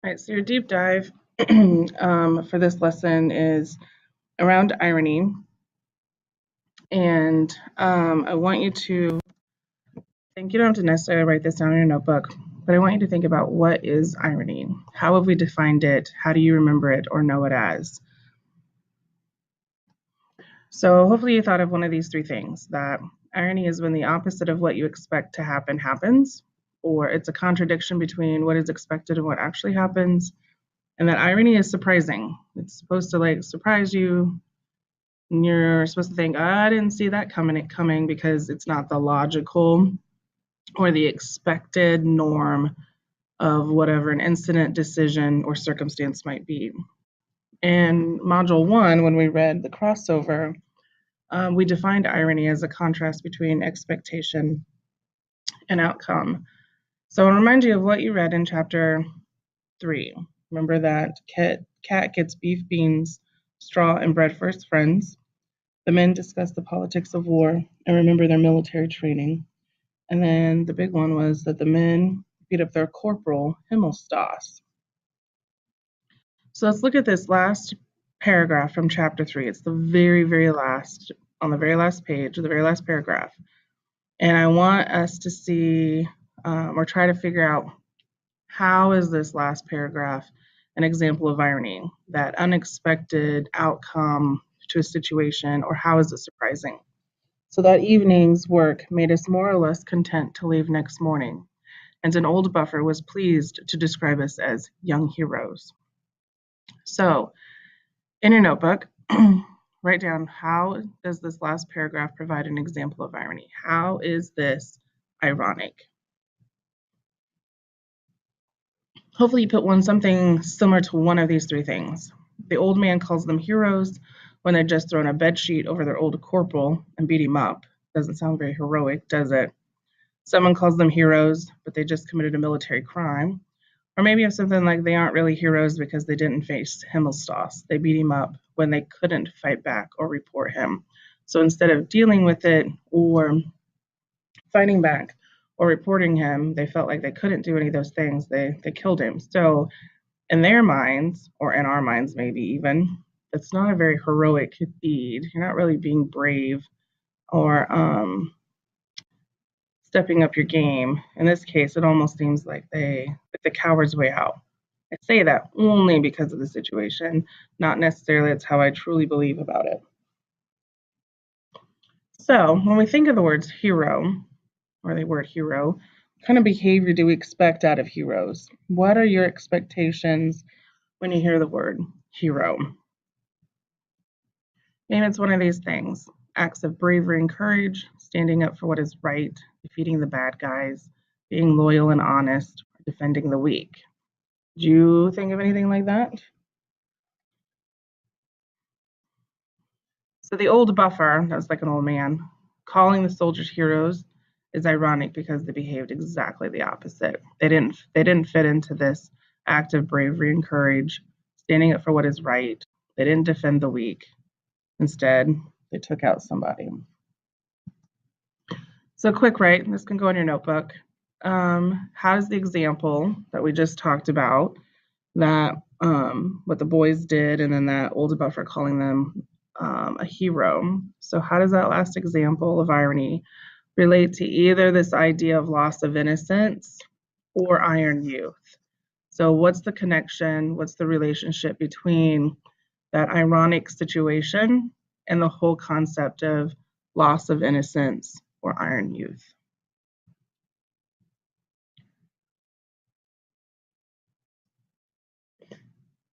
All right, so your deep dive for this lesson is around irony. And I want you to think, you don't have to necessarily write this down in your notebook, but I want you to think about what is irony? How have we defined it? How do you remember it or know it as? So hopefully you thought of one of these three things, that irony is when the opposite of what you expect to happen happens, or it's a contradiction between what is expected and what actually happens. And that irony is surprising. It's supposed to surprise you. And you're supposed to think, I didn't see that coming because it's not the logical or the expected norm of whatever an incident, decision, or circumstance might be. In Module 1, when we read the crossover, we defined irony as a contrast between expectation and outcome. So I'll remind you of what you read in Chapter 3. Remember that cat gets beef, beans, straw, and bread for his friends. The men discuss the politics of war and remember their military training. And then the big one was that the men beat up their corporal, Himmelstas. So let's look at this last paragraph from Chapter 3. It's the very, very last, on the very last page, the very last paragraph. And I want us to see or try to figure out, how is this last paragraph an example of irony, that unexpected outcome to a situation, or how is it surprising? So that evening's work made us more or less content to leave next morning, and an old buffer was pleased to describe us as young heroes. So in your notebook, write down, how does this last paragraph provide an example of irony? How is this ironic? Hopefully you put something similar to one of these three things. The old man calls them heroes when they're just thrown a bedsheet over their old corporal and beat him up. Doesn't sound very heroic, does it? Someone calls them heroes, but they just committed a military crime. Or maybe you have something like, they aren't really heroes because they didn't face Himmelstas. They beat him up when they couldn't fight back or report him. So instead of dealing with it or fighting back or reporting him, they felt like they couldn't do any of those things. They killed him. So in their minds, or in our minds maybe even, it's not a very heroic deed. You're not really being brave or stepping up your game. In this case, it almost seems like the coward's way out. I say that only because of the situation, not necessarily it's how I truly believe about it. So when we think of the words hero, or the word hero, what kind of behavior do we expect out of heroes? What are your expectations when you hear the word hero? Maybe it's one of these things: acts of bravery and courage, standing up for what is right, defeating the bad guys, being loyal and honest, defending the weak. Do you think of anything like that? So the old buffer, that was like an old man, calling the soldiers heroes is ironic because they behaved exactly the opposite. They didn't fit into this act of bravery and courage, standing up for what is right. They didn't defend the weak. Instead, they took out somebody. So quick write, this can go in your notebook. How does the example that we just talked about, that what the boys did, and then that old buffer calling them a hero, so how does that last example of irony relate to either this idea of loss of innocence or iron youth? So what's the connection? What's the relationship between that ironic situation and the whole concept of loss of innocence or iron youth?